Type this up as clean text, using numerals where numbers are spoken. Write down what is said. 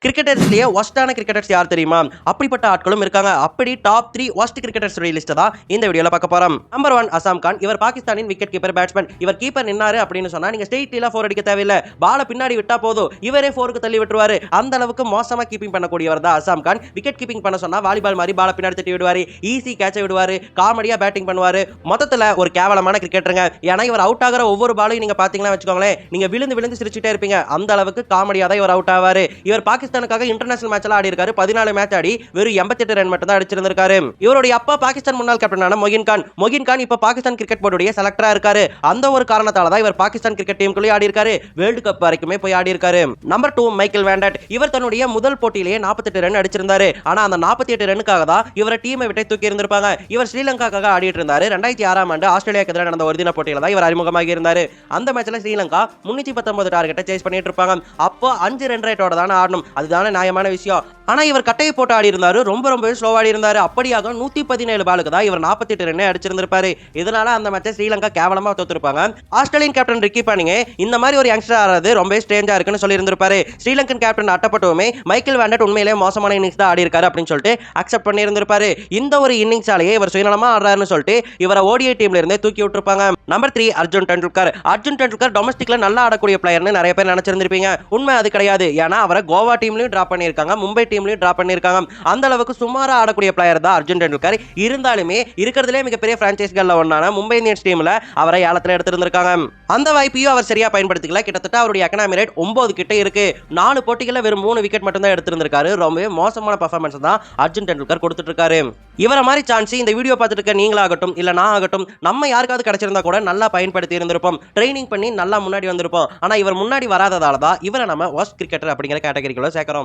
கிரிக்கெட்டர்ஸ்லயே ஒஸ்டான cricketers யார் தெரியுமா? அப்படிப்பட்ட ஆட்களும் இருக்காங்க. அப்படி டாப் 3 ஒஸ்ட் கிரிக்கெட்டர்ஸ் லிஸ்ட் தான் இந்த வீடியோல பார்க்க போறோம். நம்பர் 1 அசாம் கான். இவர் பாகிஸ்தானின் விக்கெட் கீப்பர் பேட்ஸ்மேன். இவர் கீப்பர் நின்னாரு அப்படின்னு சொன்னா நீங்க ஸ்ட்ரெயிட்ல 4 அடிக்க தேவையில்ல. பால பின்னாடி விட்டா போதும். இவரே 4க்கு தள்ளி விட்டுருவாரு. அந்த அளவுக்கு மோசமா கீப்பிங் பண்ணக்கூடியவர் தான் அசாம் கான். விக்கெட் கீப்பிங் பண்ண சொன்னா வாலிபால் மாதிரி பால பின்னாடி தட்டி விடுவாரு. ஈஸி கேட்ச விடுவாரு. காமெடியா பேட்டிங் பண்ணுவாரு. மொத்தத்துல ஒரு கேவலமான கிரிக்கெட்டருங்க. ஏன்னா இவர் அவுட் ஆகிற ஒவ்வொரு பாலையும் நீங்க பாத்தீங்கன்னா வச்சுக்கோங்களேன், நீங்க விழுந்து விழுந்து சிரிச்சுட்டே இருப்பீங்க. அந்த அளவுக்கு காமெடியா தான் இவர் அவுட் ஆவாரு. இவர் பாகிஸ்தானுக்காக இன்டர்நேஷனல் மேட்ச்ல ஆடி இருக்காரு. 14 மேட்ச் ஆடி வெறும் 88 ரன் மட்டும் தான் அடிச்சிருந்திருக்காரு. இவருடைய அப்பா பாகிஸ்தான் முன்னாள் கேப்டனான மொயின் கான். மொயின் கான் இப்ப பாகிஸ்தான் கிரிக்கெட் போர்டுடைய செலக்டரா இருக்காரு. அந்த ஒரு காரணத்தால தான் இவர் பாகிஸ்தான் கிரிக்கெட் டீமுக்குள்ளே ஆடி இருக்காரு. வேர்ல்ட் கப் வரைக்குமே போய் ஆடி இருக்காரு. Number 2 Michael Vandort. இவர் தன்னுடைய முதல் போட்டியிலேயே 48 ரன் அடிச்சிருந்தாரு. ஆனா அந்த 48 ரன்னுக்காக தான் இவரை டீமை விட்டு தூக்கி இருந்திருப்பாங்க. இவர் ஸ்ரீலங்காக்காக ஆடிட்டு இருந்தாரு. 2006ஆம் ஆண்டு ஆஸ்திரேலியாக்கு எதிராக நடந்த ஒருதின போட்டியில தான் இவர் அறிமுகமாகி இருந்தாரு. அந்த மேட்ச்ல ஸ்ரீலங்கா 319 டார்கெட்டை சேஸ் பண்ணிட்டு இருப்பாங்க. அப்போ 5 ரன் ரேட்டோட தான் ஆடணும். அதுதானே நியாயமான விஷயம். ஆனா இவர் கட்டையை போட்டு ஆடி இருந்தாரு. ரொம்ப ஸ்லோவா ஆடி இருந்தாரு. அப்படியாக 117 பாலுக்கு தான் இவர் 48 ரன் அடிச்சிருந்திருப்பாரு. இதனால அந்த மேட்சை ஸ்ரீலங்கா கேவலமா தோத்துருப்பாங்க. ஆஸ்திரேலியன் கேப்டன் ரிக்கி பாண்டிங் இந்த மாதிரி ஒரு யங்ஸ்டர் ஆடுறது ரொம்ப ஸ்ட்ரேஞ்சா இருக்குன்னு சொல்லி இருந்திருப்பாரு. ஸ்ரீலங்கன் கேப்டன் அட்டப்பட்டுமே மைக்கேல் வேண்டட் உண்மையிலேயே மோசமான இன்னிங்ஸ் தான் ஆடி இருக்காரு அப்படின்னு சொல்லிட்டு அக்செப்ட் பண்ணி இருந்திருப்பாரு. இந்த ஒரு இன்னிங்ஸாலேயே இவர் சுயநலமா ஆடுறாருன்னு சொல்லிட்டு இவரை ஓடிஐ டீம்ல இருந்தே தூக்கி விட்டுருப்பாங்க. நம்பர் 3 அர்ஜுன் டெண்டுல்கர். அர்ஜுன் டெண்டுல்கர் டொமஸ்டிக்ல நல்லா ஆடக்கூடிய பிளேயர்னு நிறைய பேர் நினைச்சிருந்திருப்பீங்க. உண்மை அது கிடையாது. ஏன்னா அவரை கோவா டீம்லயும் டிராப் பண்ணியிருக்காங்க, மும்பை டீம்லயும் டிராப் பண்ணியிருக்காங்க. அந்த அளவுக்கு சுமாரா ஆடக்கூடிய பிளேயர் தான் அர்ஜுன் டெண்டுல்கர். இருந்தாலுமே இருக்கிறதுலே மிகப்பெரிய பிரான்சைஸ்கள்ல ஒன்னான மும்பை இந்தியன்ஸ் டீம்ல அவரை ஏலத்துல எடுத்திருந்திருக்காங்க. அந்த வாய்ப்பையும் அவர் சரியா பயன்படுத்திக்கல. கிட்டத்தட்ட அவருடைய எக்கனாமி ரேட் 9 கிட்ட இருக்கு. 4 போட்டிகள்ல வெறும் 3 விக்கெட் மட்டும் தான் எடுத்திருந்திருக்காரு. ரொம்பவே மோசமான பெர்ஃபார்மன்ஸ் தான் அர்ஜுன் டெண்டுல்கர் கொடுத்துட்டு இருக்காரு. இவரை மாதிரி சான்ஸ் இந்த வீடியோ பார்த்துட்டு இருக்க நீங்களாகட்டும் இல்ல நான் ஆகட்டும் நம்ம யாருக்காவது கிடைச்சிருந்தா கூட நல்லா பயன்படுத்தி இருந்திருப்போம். ட்ரைனிங் பண்ணி நல்லா முன்னாடி வந்திருப்போம். ஆனா இவர் முன்னாடி வராததால தான் இவரை நம்ம ஒஸ்ட் கிரிக்கெட்டர் அப்படிங்கிற கேட்டகரிக்குள்ள சேர்க்கிறோம்.